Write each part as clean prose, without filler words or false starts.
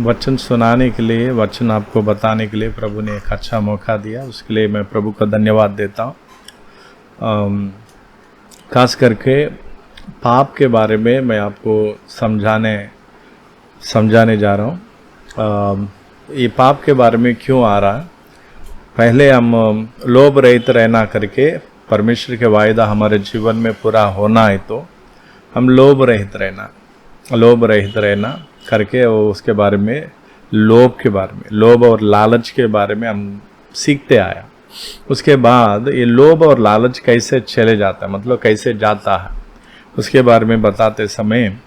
वचन सुनाने के लिए, वचन आपको बताने के लिए प्रभु ने एक अच्छा मौका दिया, उसके लिए मैं प्रभु का धन्यवाद देता हूँ। खास करके पाप के बारे में मैं आपको समझाने जा रहा हूँ। ये पाप के बारे में क्यों आ रहा है। पहले हम लोभ रहित रहना करके, परमेश्वर के वायदा हमारे जीवन में पूरा होना है तो हम लोभ रहित रहना करके, और उसके बारे में लोभ और लालच के बारे में हम सीखते आया। उसके बाद ये लोभ और लालच कैसे चले जाता है, मतलब कैसे जाता है, उसके बारे में बताते समय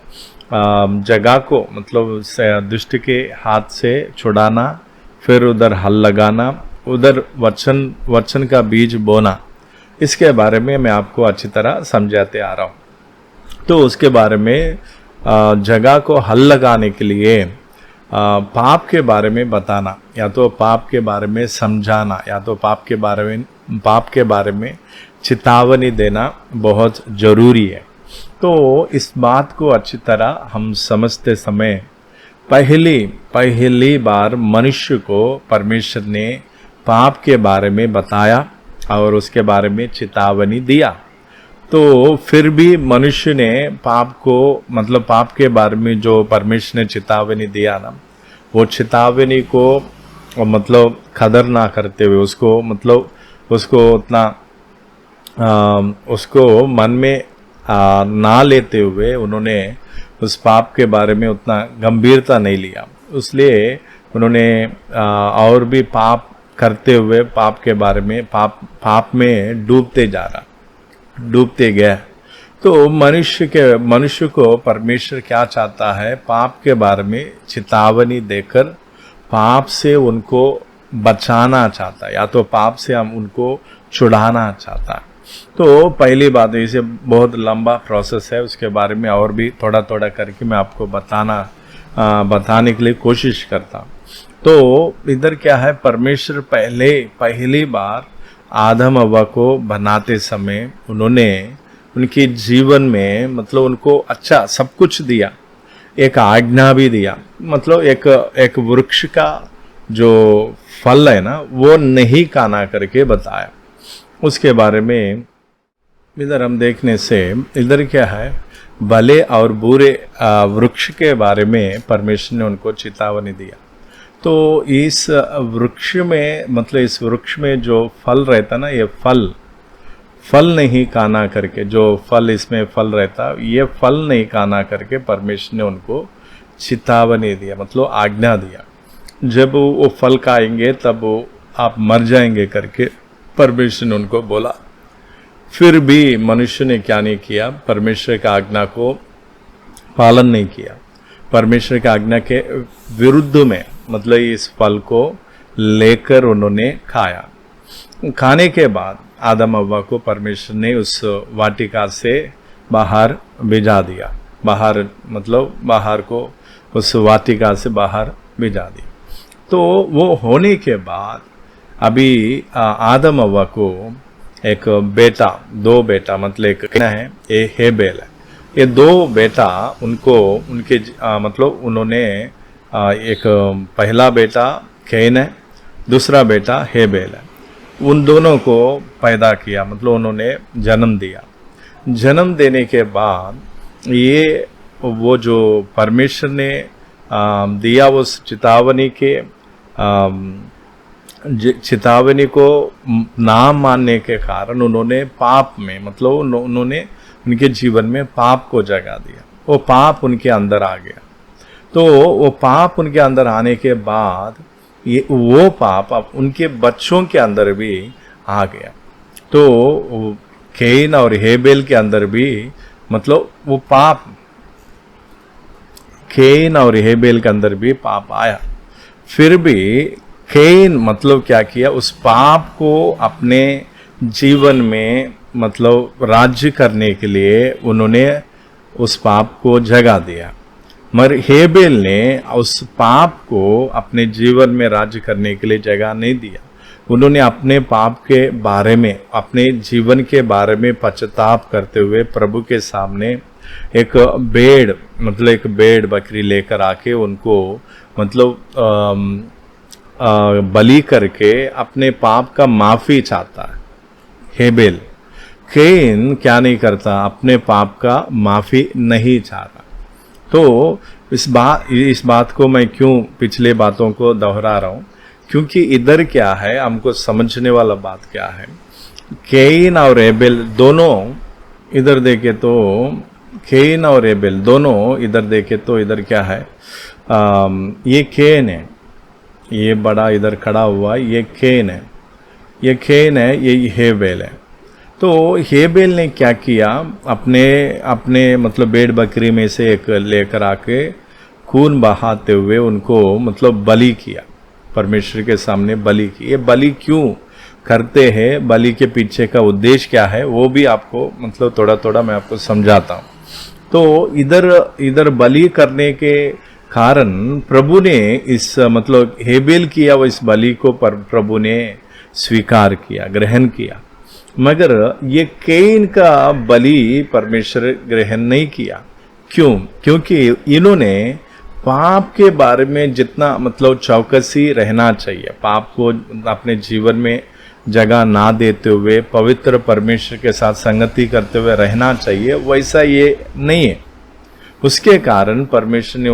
जगह को, मतलब दुष्ट के हाथ से छुड़ाना, फिर उधर हल लगाना, उधर वचन का बीज बोना, इसके बारे में मैं आपको अच्छी तरह समझाते आ रहा हूँ। तो उसके बारे में जगह को हल लगाने के लिए पाप के बारे में बताना, या तो पाप के बारे में समझाना, या तो पाप के बारे में चेतावनी देना बहुत ज़रूरी है। तो इस बात को अच्छी तरह हम समझते समय पहली बार मनुष्य को परमेश्वर ने पाप के बारे में बताया और उसके बारे में चेतावनी दिया। तो फिर भी मनुष्य ने पाप के बारे में जो परमेश्वर ने चेतावनी दिया ना, वो चेतावनी को मतलब कदर ना करते हुए, उसको मन में ना लेते हुए उन्होंने उस पाप के बारे में उतना गंभीरता नहीं लिया। इसलिए उन्होंने और भी पाप करते हुए पाप के बारे में पाप में डूबते गए। तो मनुष्य को परमेश्वर क्या चाहता है, पाप के बारे में चेतावनी देकर पाप से उनको बचाना चाहता है, या तो पाप से हम उनको छुड़ाना चाहता है। तो पहली बात, इसे बहुत लंबा प्रोसेस है, उसके बारे में और भी थोड़ा थोड़ा करके मैं आपको बताने के लिए कोशिश करता हूँ। तो इधर क्या है, परमेश्वर पहली बार आदम हव्वा को बनाते समय उन्होंने उनके जीवन में, मतलब उनको अच्छा सब कुछ दिया, एक आज्ञा भी दिया, मतलब एक वृक्ष का जो फल है ना, वो नहीं खाना करके बताया। उसके बारे में इधर हम देखने से, इधर क्या है, भले और बुरे वृक्ष के बारे में परमेश्वर ने उनको चेतावनी दिया। तो इस वृक्ष में, मतलब इस वृक्ष में जो फल रहता ना, ये फल नहीं खाना करके, जो फल इसमें फल रहता, ये फल नहीं खाना करके परमेश्वर ने उनको चेतावनी दिया, मतलब आज्ञा दिया। जब वो फल खाएंगे तब आप मर जाएंगे करके परमेश्वर ने उनको बोला। फिर भी मनुष्य ने क्या नहीं किया, परमेश्वर की आज्ञा को पालन नहीं किया। परमेश्वर की आज्ञा के विरुद्ध में, मतलब इस फल को लेकर उन्होंने खाया। खाने के बाद आदम हव्वा को परमेश्वर ने उस वाटिका से बाहर भिजा दिया, बाहर को उस वाटिका से बाहर भिजा दिया। तो वो होने के बाद अभी आदम हव्वा को दो बेटा, मतलब एक है, एक हेबेल है, ये दो बेटा उन्होंने एक पहला बेटा कैन है, दूसरा बेटा हेबेल है, उन दोनों को पैदा किया, मतलब उन्होंने जन्म दिया। जन्म देने के बाद ये वो जो परमेश्वर ने दिया, उस चेतावनी को ना मानने के कारण उन्होंने पाप में, मतलब उन्होंने उनके जीवन में पाप को जगा दिया, वो पाप उनके अंदर आ गया। तो वो पाप उनके अंदर आने के बाद वो पाप अब उनके बच्चों के अंदर भी आ गया। तो कैन और हेबेल के अंदर भी, मतलब वो पाप, कैन और हेबेल के अंदर भी पाप आया। फिर भी कैन मतलब क्या किया, उस पाप को अपने जीवन में, मतलब राज्य करने के लिए उन्होंने उस पाप को जगा दिया। मगर हेबेल ने उस पाप को अपने जीवन में राज्य करने के लिए जगह नहीं दिया। उन्होंने अपने पाप के बारे में, अपने जीवन के बारे में पश्चाताप करते हुए प्रभु के सामने एक भेड़ बकरी लेकर आके उनको बलि करके अपने पाप का माफी चाहता है। हेबेल, कैन क्या नहीं करता, अपने पाप का माफी नहीं चाहता। तो इस बात को मैं क्यों पिछले बातों को दोहरा रहा हूं, क्योंकि इधर क्या है, हमको समझने वाला बात क्या है, कैन और हेबेल दोनों इधर देखे तो, कैन और हेबेल दोनों इधर देखे तो इधर क्या है, ये कैन है, ये बड़ा इधर खड़ा हुआ ये कैन है, ये कैन है, ये हेबेल है। तो हेबेल ने क्या किया, अपने भेड़ बकरी में से एक लेकर आके खून बहाते हुए उनको बलि किया, परमेश्वर के सामने बलि की। ये बलि क्यों करते हैं, बलि के पीछे का उद्देश्य क्या है, वो भी आपको थोड़ा थोड़ा मैं आपको समझाता हूँ। तो इधर बलि करने के कारण प्रभु ने इस हेबेल किया वो इस बलि को प्रभु ने स्वीकार किया, ग्रहण किया, मगर ये कैन का बलि परमेश्वर ग्रहण नहीं किया। क्यों? क्योंकि इन्होंने पाप के बारे में जितना चौकसी रहना चाहिए, पाप को अपने जीवन में जगह ना देते हुए पवित्र परमेश्वर के साथ संगति करते हुए रहना चाहिए, वैसा ये नहीं है। उसके कारण परमेश्वर ने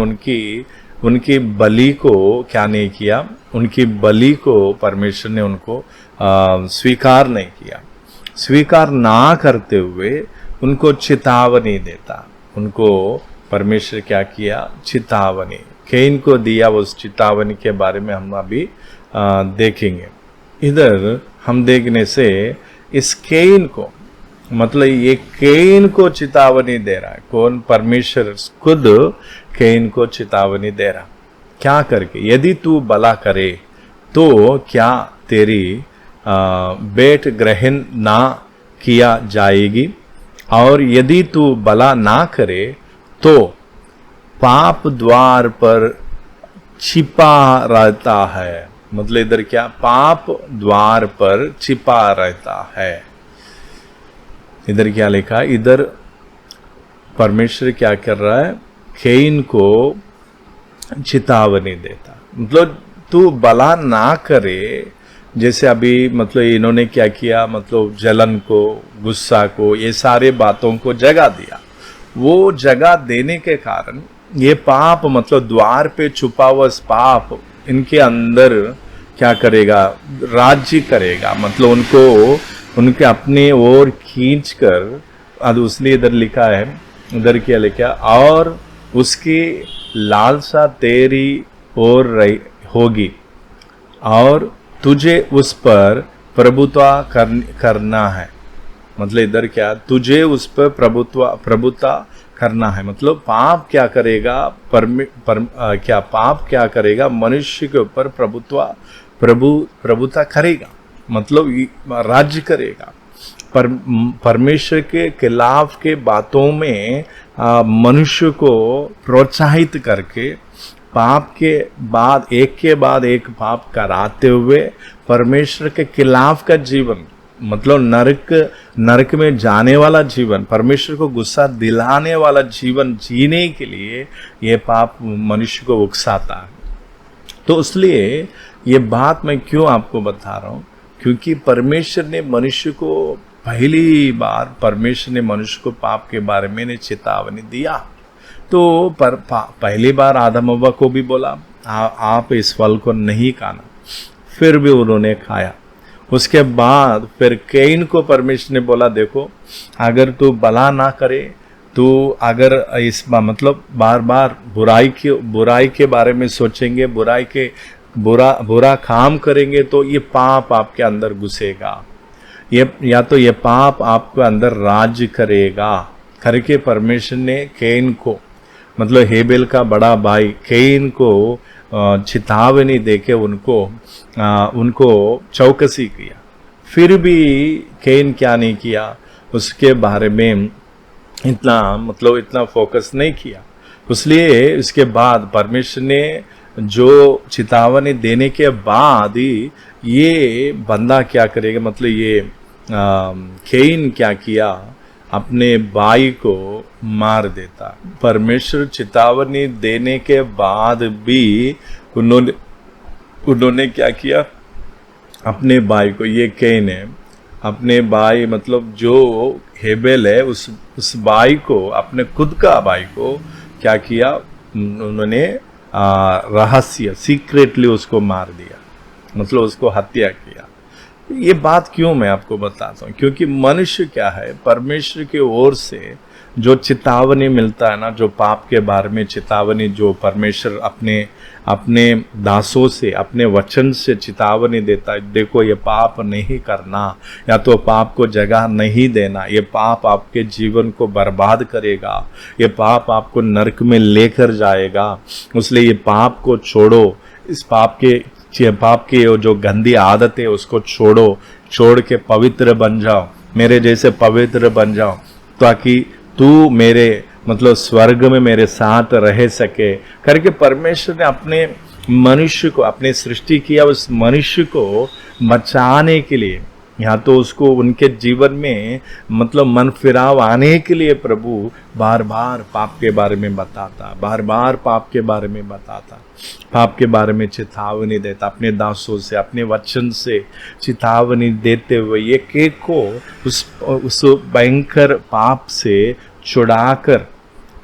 उनकी बलि को क्या नहीं किया, उनकी बलि को परमेश्वर ने उनको स्वीकार नहीं किया। स्वीकार ना करते हुए उनको चेतावनी देता, उनको परमेश्वर क्या किया, चेतावनी कैन को दिया। उस चेतावनी के बारे में हम अभी देखेंगे। इधर हम देखने से इस कैन को ये कैन को चेतावनी दे रहा है। कौन? परमेश्वर खुद कैन को चेतावनी दे रहा, क्या करके, यदि तू भला करे तो क्या तेरी भेंट ग्रहण ना किया जाएगी, और यदि तू भला ना करे तो पाप द्वार पर छिपा रहता है। इधर क्या, पाप द्वार पर छिपा रहता है। इधर क्या लिखा, इधर परमेश्वर क्या कर रहा है, कैन को चेतावनी देता, तू भला ना करे। जैसे अभी इन्होंने क्या किया, जलन को, गुस्सा को, ये सारे बातों को जगह दिया। वो जगह देने के कारण ये पाप द्वार पे छुपा हुआ पाप इनके अंदर क्या करेगा, राज्य करेगा। उनके अपने ओर खींच कर, अब उसने इधर लिखा है, इधर क्या लिखा, और उसकी लालसा तेरी ओर होगी और तुझे उस पर प्रभुत्व करना है। इधर क्या, तुझे उस पर प्रभुत्व करना है। पाप क्या करेगा, पाप क्या करेगा, मनुष्य के ऊपर प्रभुत्व करेगा, राज्य करेगा। परमेश्वर के खिलाफ के बातों में मनुष्य को प्रोत्साहित करके पाप के बाद एक पाप कराते हुए परमेश्वर के खिलाफ का जीवन, नरक में जाने वाला जीवन, परमेश्वर को गुस्सा दिलाने वाला जीवन जीने के लिए ये पाप मनुष्य को उकसाता है। तो इसलिए ये बात मैं क्यों आपको बता रहा हूँ, क्योंकि परमेश्वर ने मनुष्य को पहली बार मनुष्य को पाप के बारे में चेतावनी दिया। तो पहली बार आदम हव्वा को भी बोला आप इस फल को नहीं खाना, फिर भी उन्होंने खाया। उसके बाद फिर कैन को परमेश्वर ने बोला, देखो अगर तू भला ना करे, तू अगर इस बार बार बुराई के बारे में सोचेंगे, बुरा काम करेंगे, तो ये पाप आपके अंदर घुसेगा, ये पाप आपके अंदर राज्य करेगा करके परमेश्वर ने कैन को, हेबेल का बड़ा भाई कैन को चेतावनी देके उनको चौकसी किया। फिर भी कैन क्या नहीं किया, उसके बारे में इतना फोकस नहीं किया। इसलिए इसके बाद परमेश्वर ने जो चेतावनी देने के बाद ही ये बंदा क्या करेगा, मतलब ये कैन क्या किया, अपने भाई को मार देता। परमेश्वर चेतावनी देने के बाद भी उन्होंने क्या किया, अपने भाई को, ये कैन है, अपने भाई मतलब जो हेबेल है उस भाई को, अपने खुद का भाई को क्या किया, उन्होंने रहस्य सीक्रेटली उसको मार दिया, मतलब उसको हत्या किया। ये बात क्यों मैं आपको बताता हूँ, क्योंकि मनुष्य क्या है, परमेश्वर की ओर से जो चेतावनी मिलता है ना, जो पाप के बारे में चेतावनी जो परमेश्वर अपने दासों से, अपने वचन से चेतावनी देता है, देखो ये पाप नहीं करना, या तो पाप को जगह नहीं देना, ये पाप आपके जीवन को बर्बाद करेगा, ये पाप आपको नरक में लेकर जाएगा, इसलिए ये पाप को छोड़ो, इस पाप की जो गंदी आदत है उसको छोड़ के पवित्र बन जाओ, मेरे जैसे पवित्र बन जाओ, ताकि तू मेरे मतलब स्वर्ग में मेरे साथ रह सके करके परमेश्वर ने अपने मनुष्य को, अपने सृष्टि किया उस मनुष्य को बचाने के लिए, यहाँ तो उसको उनके जीवन में मतलब मन फिराव आने के लिए प्रभु बार बार पाप के बारे में बताता, बार बार पाप के बारे में बताता, पाप के बारे में चेतावनी देता, अपने दासों से, अपने वचन से चेतावनी देते हुए ये केक को उस भयंकर पाप से छुड़ाकर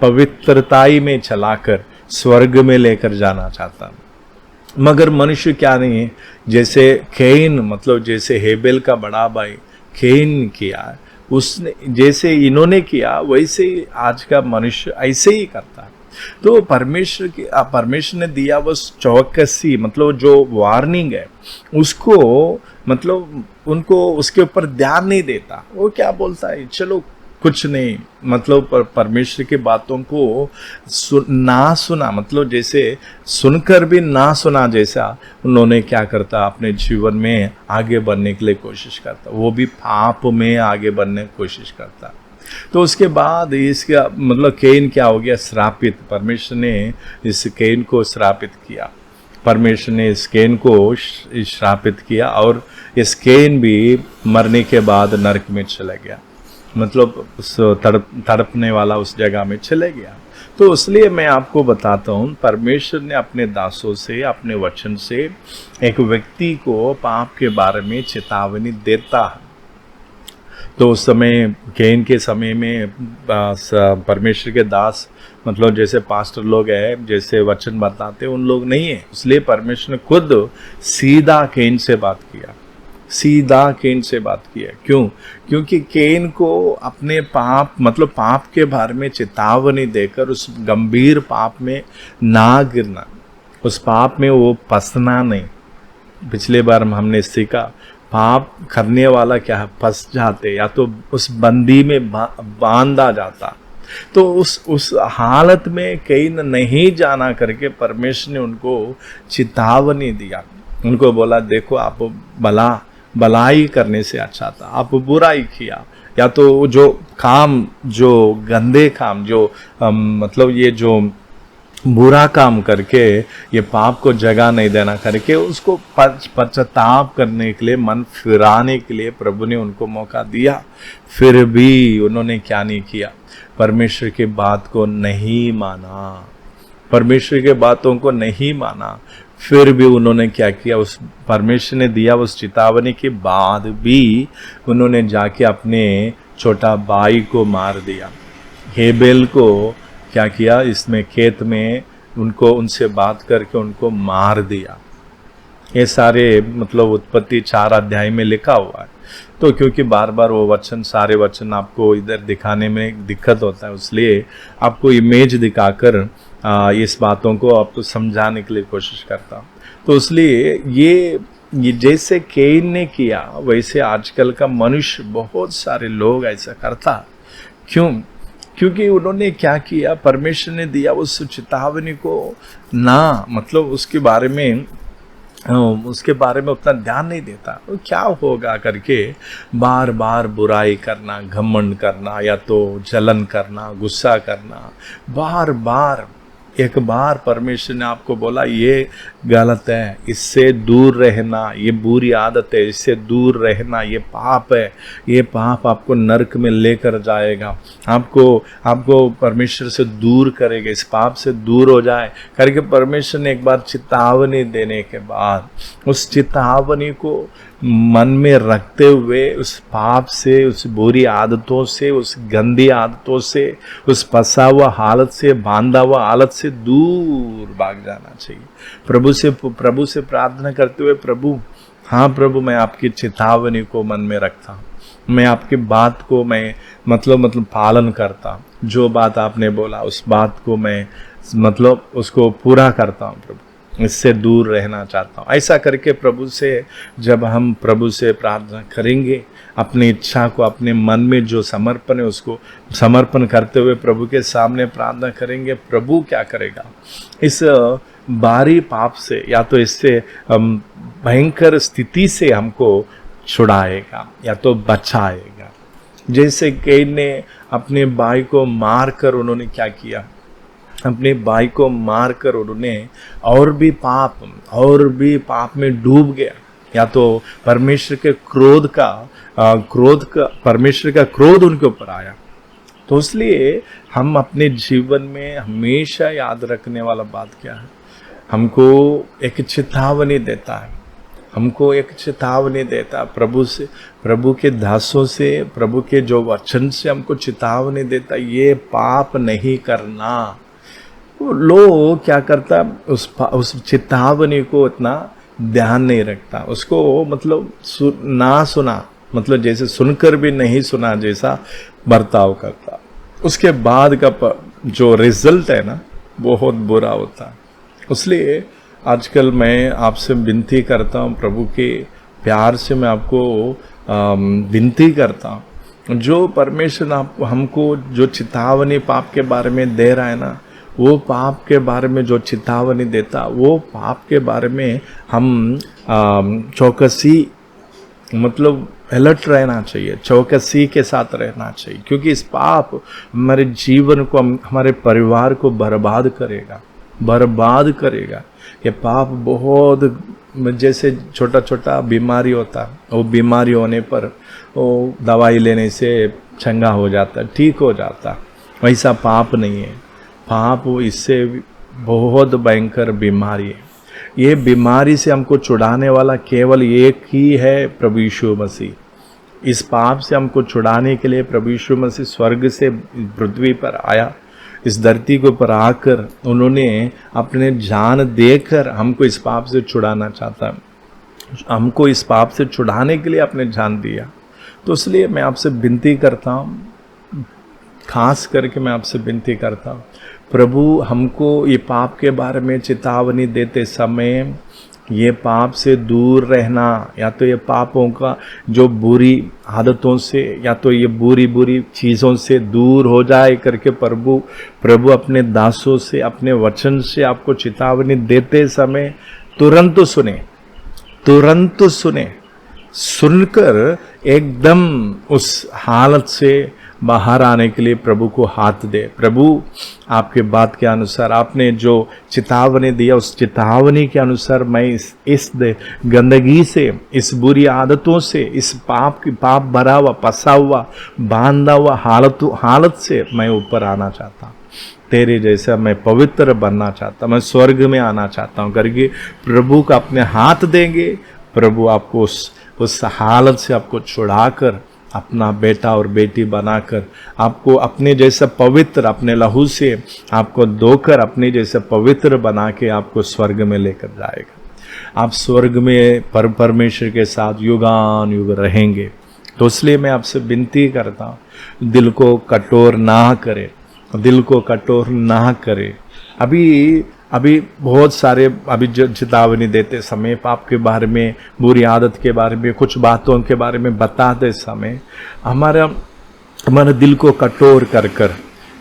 पवित्रताई में चलाकर स्वर्ग में लेकर जाना चाहता। मगर मनुष्य क्या नहीं है, जैसे कैन मतलब जैसे हेबेल का बड़ा भाई कैन किया, उसने जैसे इन्होंने किया वैसे ही आज का मनुष्य ऐसे ही करता है। तो परमेश्वर ने दिया वो चौकसी मतलब जो वार्निंग है उसको मतलब उनको उसके ऊपर ध्यान नहीं देता। वो क्या बोलता है, चलो कुछ नहीं, मतलब परमेश्वर की बातों को ना सुना, मतलब जैसे सुनकर भी ना सुना जैसा उन्होंने क्या करता, अपने जीवन में आगे बढ़ने के लिए कोशिश करता, वो भी पाप में आगे बढ़ने की कोशिश करता। तो उसके बाद इसका मतलब कैन क्या हो गया, श्रापित। परमेश्वर ने इस कैन को श्रापित किया, परमेश्वर ने इस कैन को श्रापित किया और इस कैन भी मरने के बाद नरक में चला गया, मतलब उस तड़पने वाला उस जगह में चले गया। तो इसलिए मैं आपको बताता हूँ, परमेश्वर ने अपने दासों से, अपने वचन से एक व्यक्ति को पाप के बारे में चेतावनी देता है। तो उस समय कैन के समय में परमेश्वर के दास मतलब जैसे पास्टर लोग हैं, जैसे वचन बताते उन लोग नहीं है, इसलिए परमेश्वर ने खुद सीधा कैन से बात किया, सीधा कैन से बात किया। क्यों? क्योंकि कैन को अपने पाप मतलब पाप के बारे में चेतावनी देकर उस गंभीर पाप में ना गिरना, उस पाप में वो फंसना नहीं। पिछले बार हमने सीखा पाप करने वाला क्या है, फंस जाते या तो उस बंदी में बांधा जाता। तो उस हालत में कैन नहीं जाना करके परमेश्वर ने उनको चेतावनी दिया, उनको बोला देखो आप भलाई करने से अच्छा था, आप बुराई किया, या तो जो काम जो गंदे काम जो मतलब ये जो बुरा काम करके ये पाप को जगह नहीं देना करके उसको पश्चाताप करने के लिए, मन फिराने के लिए प्रभु ने उनको मौका दिया। फिर भी उन्होंने क्या नहीं किया, परमेश्वर की बात को नहीं माना, परमेश्वर के बातों को नहीं माना। फिर भी उन्होंने क्या किया, उस परमेश्वर ने दिया उस चेतावनी के बाद भी उन्होंने जाके अपने छोटा भाई को मार दिया। हेबेल को क्या किया, इसमें खेत में उनको उनसे बात करके उनको मार दिया। ये सारे मतलब उत्पत्ति 4 अध्याय में लिखा हुआ है। तो क्योंकि बार बार वो वचन, सारे वचन आपको इधर दिखाने में दिक्कत होता है, इसलिए आपको इमेज दिखाकर इस बातों को आपको समझाने के लिए कोशिश करता हूँ। तो इसलिए ये जैसे कैन ने किया वैसे आजकल का मनुष्य, बहुत सारे लोग ऐसा करता। क्यों? क्योंकि उन्होंने क्या किया, परमेश्वर ने दिया उस चेतावनी को ना मतलब उसके बारे में उतना ध्यान नहीं देता। तो क्या होगा करके बार बार बुराई करना, घमंड करना, या तो जलन करना, गुस्सा करना, बार बार एक बार परमेश्वर ने आपको बोला ये गलत है, इससे दूर रहना, ये बुरी आदत है, इससे दूर रहना, ये पाप है, ये पाप आपको नरक में लेकर जाएगा, आपको परमेश्वर से दूर करेगा, इस पाप से दूर हो जाए करके परमेश्वर ने एक बार चेतावनी देने के बाद उस चेतावनी को मन में रखते हुए उस पाप से, उस बुरी आदतों से, उस गंदी आदतों से, उस फंसा हुआ हालत से, बांधा हुआ हालत से दूर भाग जाना चाहिए। प्रभु से प्रार्थना करते हुए, प्रभु, हाँ प्रभु, मैं आपकी चेतावनी को मन में रखता हूँ, मैं आपकी बात को मैं मतलब पालन करता हूँ, जो बात आपने बोला उस बात को मैं उसको पूरा करता हूँ प्रभु, इससे दूर रहना चाहता हूँ। ऐसा करके जब हम प्रभु से प्रार्थना करेंगे, अपनी इच्छा को, अपने मन में जो समर्पण है उसको समर्पण करते हुए प्रभु के सामने प्रार्थना करेंगे, प्रभु क्या करेगा, इस बारी पाप से या तो इससे भयंकर स्थिति से हमको छुड़ाएगा या तो बचाएगा। जैसे कैन ने अपने भाई को मारकर उन्होंने क्या किया, अपने भाई को मारकर उन्होंने और भी पाप में डूब गया, या तो परमेश्वर के परमेश्वर का क्रोध उनके ऊपर आया। तो इसलिए हम अपने जीवन में हमेशा याद रखने वाला बात क्या है, हमको एक चेतावनी देता है, प्रभु के दासों से, प्रभु के जो वचन से हमको चेतावनी देता है, ये पाप नहीं करना। लोग क्या करता, उस चेतावनी को इतना ध्यान नहीं रखता, उसको ना सुना, जैसे सुनकर भी नहीं सुना जैसा बर्ताव करता। उसके बाद का जो रिजल्ट है ना, बहुत बुरा होता। इसलिए आजकल मैं आपसे विनती करता हूँ, प्रभु के प्यार से मैं आपको विनती करता हूँ, जो परमेश्वर हमको जो चेतावनी पाप के बारे में दे रहा है ना, वो पाप के बारे में जो चेतावनी देता, वो पाप के बारे में हम चौकसी अलर्ट रहना चाहिए, चौकसी के साथ रहना चाहिए, क्योंकि इस पाप हमारे जीवन को, हमारे परिवार को बर्बाद करेगा। ये पाप बहुत, जैसे छोटा छोटा बीमारी होता है, वो बीमारी होने पर वो दवाई लेने से चंगा हो जाता, ठीक हो जाता, वैसा पाप नहीं है। पाप इससे बहुत भयंकर बीमारी है। ये बीमारी से हमको छुड़ाने वाला केवल एक ही है, प्रभु यीशु मसीह। इस पाप से हमको छुड़ाने के लिए प्रभु यीशु मसीह स्वर्ग से पृथ्वी पर आया, इस धरती के ऊपर आकर उन्होंने अपने जान देकर हमको इस पाप से छुड़ाना चाहता है। हमको इस पाप से छुड़ाने के लिए अपने जान दिया। तो इसलिए मैं आपसे विनती करता हूँ, खास करके मैं आपसे विनती करता हूँ, प्रभु हमको ये पाप के बारे में चेतावनी देते समय ये पाप से दूर रहना, या तो ये पापों का जो बुरी आदतों से, या तो ये बुरी चीज़ों से दूर हो जाए करके प्रभु अपने दासों से, अपने वचन से आपको चेतावनी देते समय तुरंत सुने, सुनकर एकदम उस हालत से बाहर आने के लिए प्रभु को हाथ दे। प्रभु आपके बात के अनुसार, आपने जो चेतावनी दिया उस चेतावनी के अनुसार मैं इस गंदगी से, इस बुरी आदतों से, इस पाप भरा हुआ, फंसा हुआ, बांधा हुआ हालत से मैं ऊपर आना चाहता हूँ। तेरे जैसा मैं पवित्र बनना चाहता हूँ, मैं स्वर्ग में आना चाहता हूँ करके प्रभु को अपने हाथ देंगे। प्रभु आपको उस हालत से आपको छुड़ाकर अपना बेटा और बेटी बनाकर, आपको अपने जैसा पवित्र, अपने लहू से आपको धोकर अपने जैसा पवित्र बना के आपको स्वर्ग में लेकर जाएगा। आप स्वर्ग में परमेश्वर के साथ युगान युग रहेंगे। तो इसलिए मैं आपसे विनती करता हूँ, दिल को कठोर ना करे। अभी बहुत सारे जो चेतावनी देते समय, पाप के बारे में, बुरी आदत के बारे में, कुछ बातों के बारे में बताते समय हमारा दिल को कठोर कर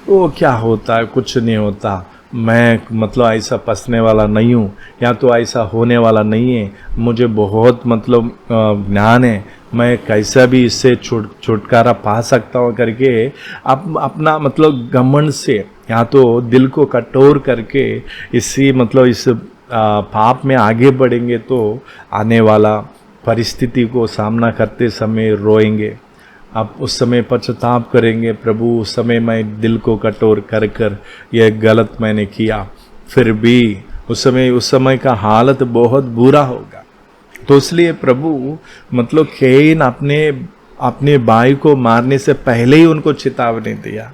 वो क्या होता है, कुछ नहीं होता, मैं मतलब ऐसा फंसने वाला नहीं हूँ, या तो ऐसा होने वाला नहीं है, मुझे बहुत मतलब ज्ञान है, मैं कैसा भी इससे छुटकारा पा सकता हूँ करके अपना मतलब घमंड से या तो दिल को कठोर करके इसी मतलब इस पाप में आगे बढ़ेंगे तो आने वाला परिस्थिति को सामना करते समय रोएंगे। आप उस समय पश्चाताप करेंगे, प्रभु उस समय मैं दिल को कठोर कर कर यह गलत मैंने किया, फिर भी उस समय का हालत बहुत बुरा होगा। तो इसलिए प्रभु मतलब कैन अपने भाई को मारने से पहले ही उनको चेतावनी दिया।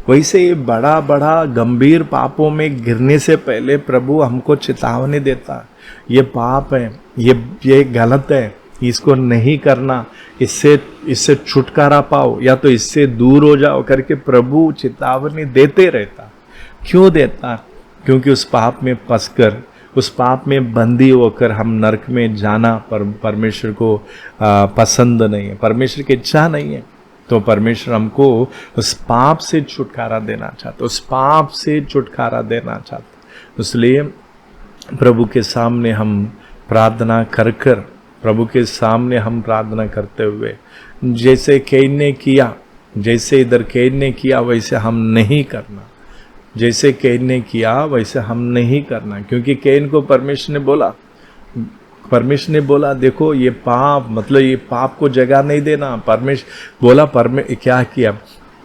वैसे ये बड़ा बड़ा गंभीर पापों में गिरने से पहले प्रभु हमको चेतावनी देता, ये पाप है, ये गलत है, इसको नहीं करना, इससे छुटकारा पाओ या तो इससे दूर हो जाओ करके प्रभु चेतावनी देते रहता। क्यों देता? क्योंकि उस पाप में फंसकर, उस पाप में बंदी होकर हम नरक में जाना परमेश्वर को पसंद नहीं है, परमेश्वर की इच्छा नहीं है। तो परमेश्वर हमको उस पाप से छुटकारा देना चाहता, उस पाप से छुटकारा देना चाहता। इसलिए प्रभु के सामने हम प्रार्थना कर कर, प्रभु के सामने हम प्रार्थना करते हुए, जैसे कैन ने किया, जैसे इधर कैन ने किया वैसे हम नहीं करना, जैसे कैन ने किया वैसे हम नहीं करना। क्योंकि कैन को परमेश्वर ने बोला देखो ये पाप, मतलब ये पाप को जगह नहीं देना। परमेश्वर बोला, क्या किया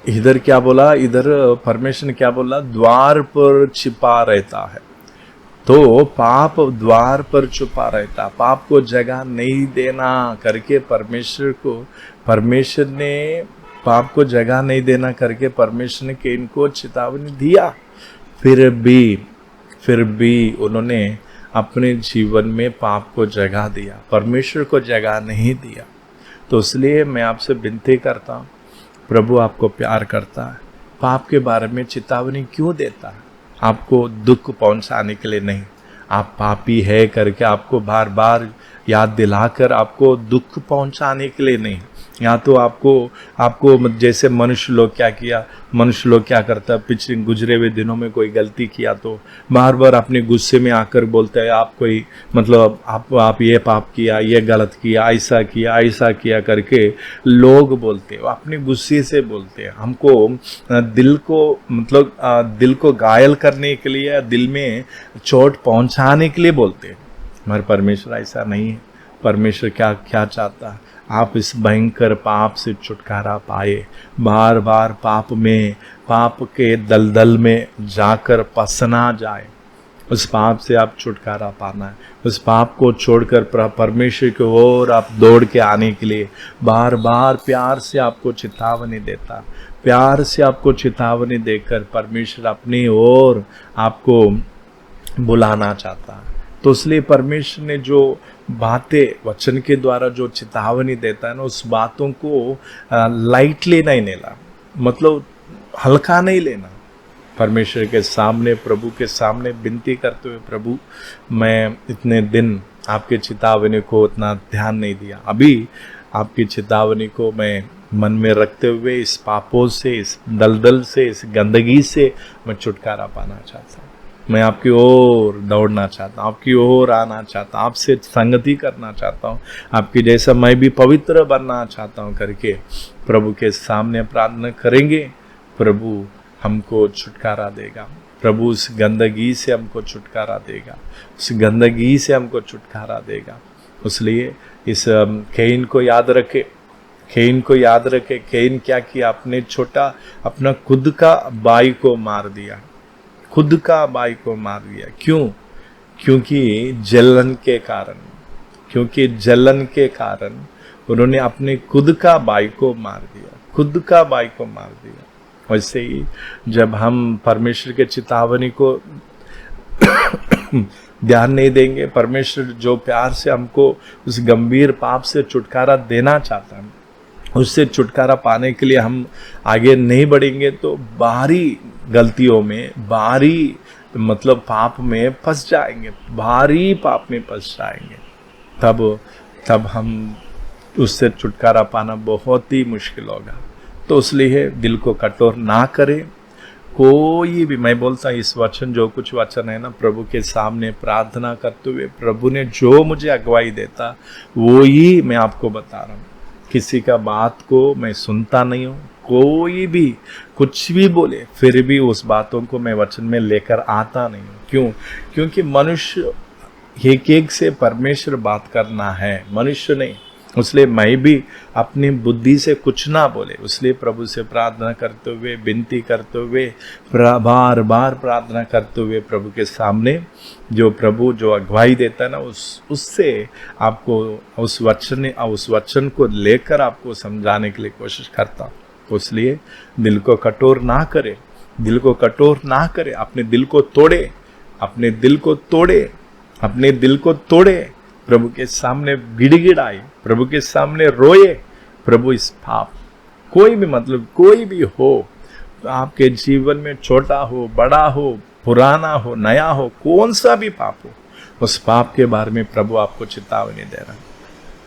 इधर, क्या बोला इधर, परमेश्वर ने क्या बोला, द्वार पर छिपा रहता है। तो पाप द्वार पर छुपा रहता, पाप को जगह नहीं देना करके परमेश्वर ने पाप को जगह नहीं देना करके परमेश्वर ने कैन को चेतावनी दिया। फिर भी उन्होंने अपने जीवन में पाप को जगह दिया, परमेश्वर को जगह नहीं दिया। तो इसलिए मैं आपसे विनती करता हूँ, प्रभु आपको प्यार करता है, पाप के बारे में चेतावनी क्यों देता है? आपको दुख पहुंचाने के लिए नहीं, आप पापी है करके आपको बार बार याद दिलाकर आपको दुख पहुंचाने के लिए नहीं। या तो आपको जैसे मनुष्य लोग क्या करता है, पिछले गुजरे हुए दिनों में कोई गलती किया तो बार बार अपने गुस्से में आकर बोलता है आप कोई मतलब आप ये पाप किया, ये गलत किया, ऐसा किया करके लोग बोलते हैं, अपने गुस्से से बोलते हैं। हमको दिल को घायल करने के लिए, दिल में चोट पहुंचाने के लिए बोलते हैं। मगर परमेश्वर ऐसा नहीं है। परमेश्वर क्या चाहता है? आप इस भयंकर पाप से छुटकारा पाए, बार बार पाप के दलदल में जाकर फंसना जाए। उस पाप से आप छुटकारा पाना है, उस पाप को छोड़कर परमेश्वर की ओर आप दौड़ के आने के लिए बार बार प्यार से आपको चेतावनी देता, प्यार से आपको चेतावनी देकर परमेश्वर अपनी ओर आपको बुलाना चाहता है। तो इसलिए परमेश्वर ने जो बातें वचन के द्वारा जो चेतावनी देता है ना, उस बातों को लाइटली नहीं लेना, मतलब हल्का नहीं लेना। परमेश्वर के सामने, प्रभु के सामने विनती करते हुए, प्रभु मैं इतने दिन आपके चेतावनी को उतना ध्यान नहीं दिया, अभी आपकी चेतावनी को मैं मन में रखते हुए इस पापों से, इस दलदल से, इस गंदगी से मैं छुटकारा पाना चाहता हूँ। मैं आपकी ओर दौड़ना चाहता हूँ, आपकी ओर आना चाहता हूँ, आपसे संगति करना चाहता हूँ, आपकी जैसा मैं भी पवित्र बनना चाहता हूँ करके प्रभु के सामने प्रार्थना करेंगे। प्रभु हमको छुटकारा देगा, प्रभु उस गंदगी से हमको छुटकारा देगा, उस गंदगी से हमको छुटकारा देगा। इसलिए इस कैन को याद रखे, कैन क्या किया? अपना खुद का भाई को मार दिया, क्यों? क्योंकि जलन के कारण उन्होंने अपने खुद का भाई को मार दिया। वैसे ही जब हम परमेश्वर के चेतावनी को ध्यान नहीं देंगे, परमेश्वर जो प्यार से हमको उस गंभीर पाप से छुटकारा देना चाहता है, उससे छुटकारा पाने के लिए हम आगे नहीं बढ़ेंगे तो बाहरी गलतियों में, बाहरी मतलब पाप में फंस जाएंगे, तब हम उससे छुटकारा पाना बहुत ही मुश्किल होगा। तो इसलिए दिल को कठोर ना करें, कोई भी, मैं बोलता हूँ इस वचन, जो कुछ वचन है ना, प्रभु के सामने प्रार्थना करते हुए प्रभु ने जो मुझे अगुवाई देता वो ही मैं आपको बता रहा हूँ। किसी का बात को मैं सुनता नहीं हूँ, कोई भी कुछ भी बोले फिर भी उस बातों को मैं वचन में लेकर आता नहीं हूँ। क्यों? क्योंकि मनुष्य एक एक से परमेश्वर बात करना है, मनुष्य नहीं। इसलिए मैं भी अपनी बुद्धि से कुछ ना बोले, इसलिए प्रभु से प्रार्थना करते हुए, विनती करते हुए, बार बार प्रार्थना करते हुए प्रभु के सामने जो प्रभु जो अगुवाई देता है ना, उससे आपको उस वचन को लेकर आपको समझाने के लिए कोशिश करता हूँ। इसलिए दिल को कठोर ना करे, दिल को कठोर ना करे, अपने दिल को तोड़े, अपने दिल को तोड़े, अपने दिल को तोड़े, प्रभु के सामने गिड़गिड़ाए, प्रभु के सामने रोए। प्रभु इस पाप, कोई भी मतलब कोई भी हो, आपके जीवन में छोटा हो, बड़ा हो, पुराना हो, नया हो, कौन सा भी पाप हो, उस पाप के बारे में प्रभु आपको चेतावनी दे रहा है।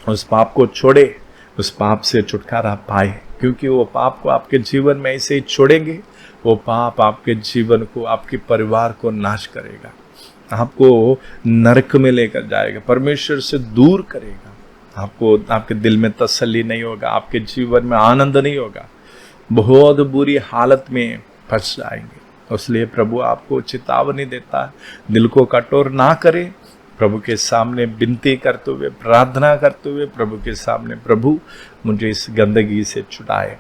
उस पाप को छोड़े, उस पाप से छुटकारा पाए, क्योंकि वो पाप को आपके जीवन में ऐसे ही छोड़ेंगे, वो पाप आपके जीवन को, आपके परिवार को नाश करेगा, आपको नरक में लेकर जाएगा, परमेश्वर से दूर करेगा। आपको, आपके दिल में तसल्ली नहीं होगा, आपके जीवन में आनंद नहीं होगा, बहुत बुरी हालत में फंस जाएंगे। इसलिए प्रभु आपको चेतावनी देता है, दिल को कठोर ना करे, प्रभु के सामने विनती करते हुए, प्रार्थना करते हुए प्रभु के सामने, प्रभु मुझे इस गंदगी से छुड़ाए,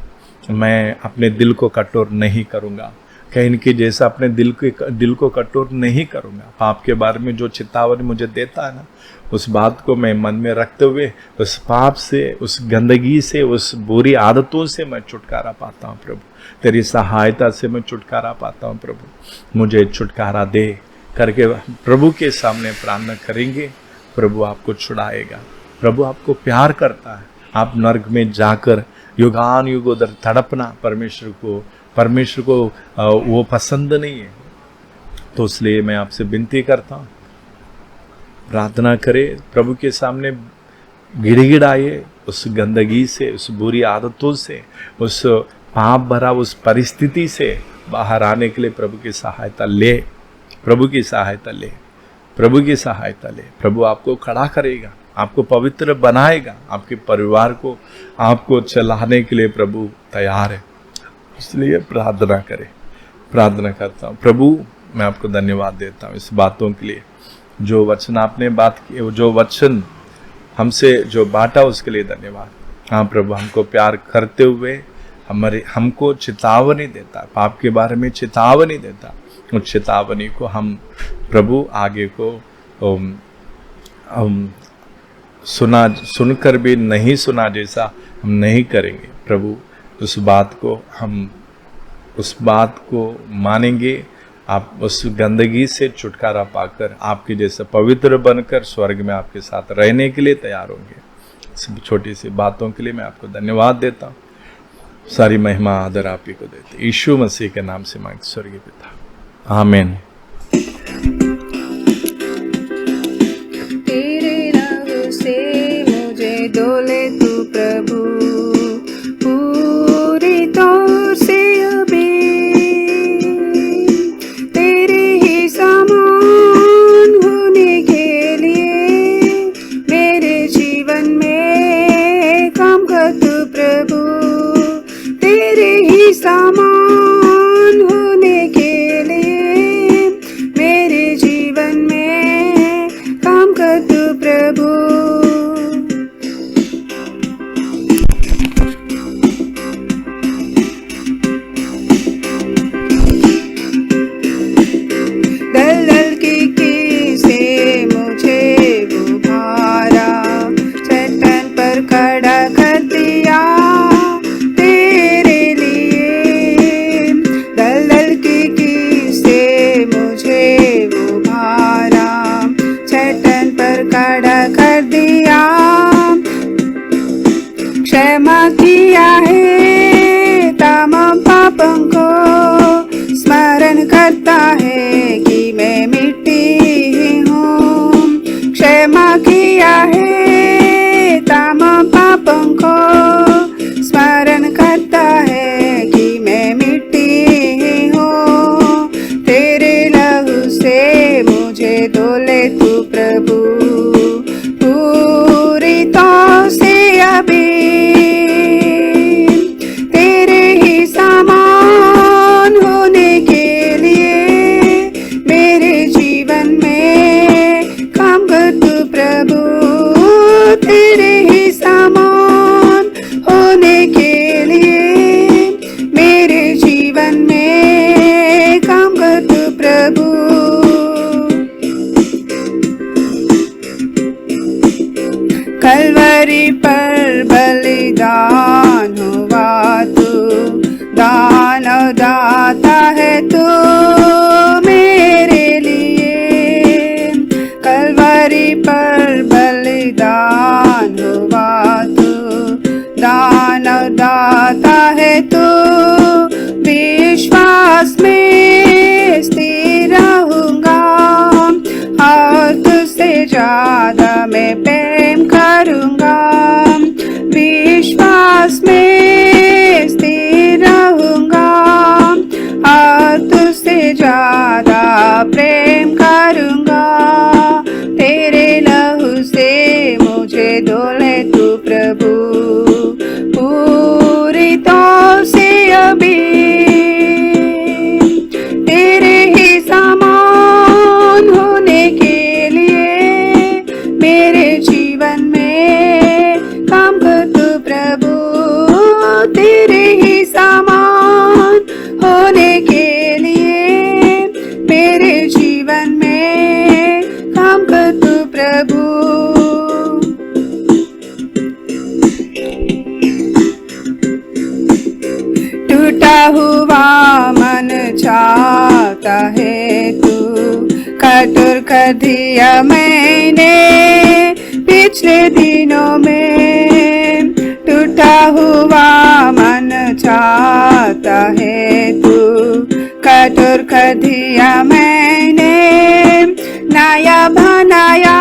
मैं अपने दिल को कठोर नहीं करूँगा, कहीं की जैसा अपने दिल को कठोर नहीं करूँगा। पाप के बारे में जो चेतावनी मुझे देता है ना, उस बात को मैं मन में रखते हुए उस पाप से, उस गंदगी से, उस बुरी आदतों से मैं छुटकारा पाता हूँ। प्रभु तेरी सहायता से मैं छुटकारा पाता हूँ। प्रभु मुझे छुटकारा दे करके प्रभु के सामने प्रार्थना करेंगे, प्रभु आपको छुड़ाएगा। प्रभु आपको प्यार करता है। आप नर्क में जाकर युगान युग उधर तड़पना परमेश्वर को वो पसंद नहीं है। तो इसलिए मैं आपसे विनती करता हूँ, प्रार्थना करे, प्रभु के सामने गिड़गिड़ाइए, उस गंदगी से, उस बुरी आदतों से, उस पाप भरा उस परिस्थिति से बाहर आने के लिए प्रभु की सहायता ले, प्रभु की सहायता ले, प्रभु की सहायता ले। प्रभु आपको खड़ा करेगा, आपको पवित्र बनाएगा, आपके परिवार को, आपको चलाने के लिए प्रभु तैयार है। इसलिए प्रार्थना करें। प्रार्थना करता हूँ। प्रभु मैं आपको धन्यवाद देता हूँ इस बातों के लिए, जो वचन आपने बात की, जो वचन हमसे जो बांटा उसके लिए धन्यवाद। हाँ प्रभु, हमको प्यार करते हुए हमको चेतावनी देता, पाप के बारे में चेतावनी देता। उस चेतावनी को हम प्रभु आगे को सुनकर भी नहीं सुना जैसा हम नहीं करेंगे। प्रभु उस बात को मानेंगे। आप उस गंदगी से छुटकारा पाकर आपके जैसे पवित्र बनकर स्वर्ग में आपके साथ रहने के लिए तैयार होंगे। इस छोटी सी बातों के लिए मैं आपको धन्यवाद देता हूँ। सारी महिमा आदर आप ही को देते, यीशु मसीह के नाम से मांगते स्वर्गीय पिता, आमीन। तेरे रंग से मुझे डोले तू प्रभु, पूरी तौर से अभी तेरे ही समान होने के लिए मेरे जीवन में काम कर तू प्रभु, तेरे ही समान होने के लिए मेरे जीवन में काम कर तू प्रभु। दलदल की से मुझे उभारा, चट्टान पर खड़ा कर दिया तेरे लिए। दलदल की से मुझे उभारा, चट्टान पर खड़ा कर दिया। क्षमा किया है तमाम पापों को, स्मरण करता है कि मैं मिट्टी ही हूँ। क्षमा किया है तमाम पापों को, स्मरण करता है कि मैं मिट्टी ही हूँ। टूटा हुआ मन चाहता है तू कठोर कर दिया मैंने पिछले दिनों में। टूटा हुआ मन चाहता है तू कठोर कर दिया मैंने। नया बनाया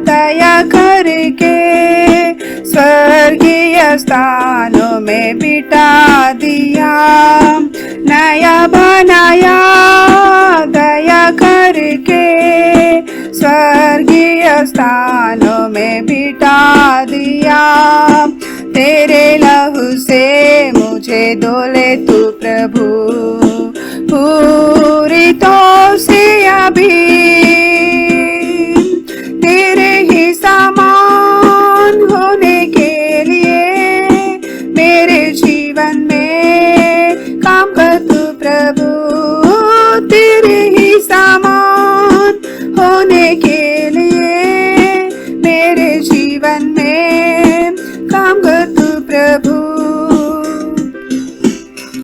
दया करके स्वर्गीय स्थानों में बिठा दिया। नया बनाया दया करके स्वर्गीय स्थानों में बिठा दिया। तेरे लहू से मुझे धोले तू प्रभु पूरी तो से अभी। तेरे ही समान होने के लिए मेरे जीवन में काम कर तू प्रभु। तेरे ही समान होने के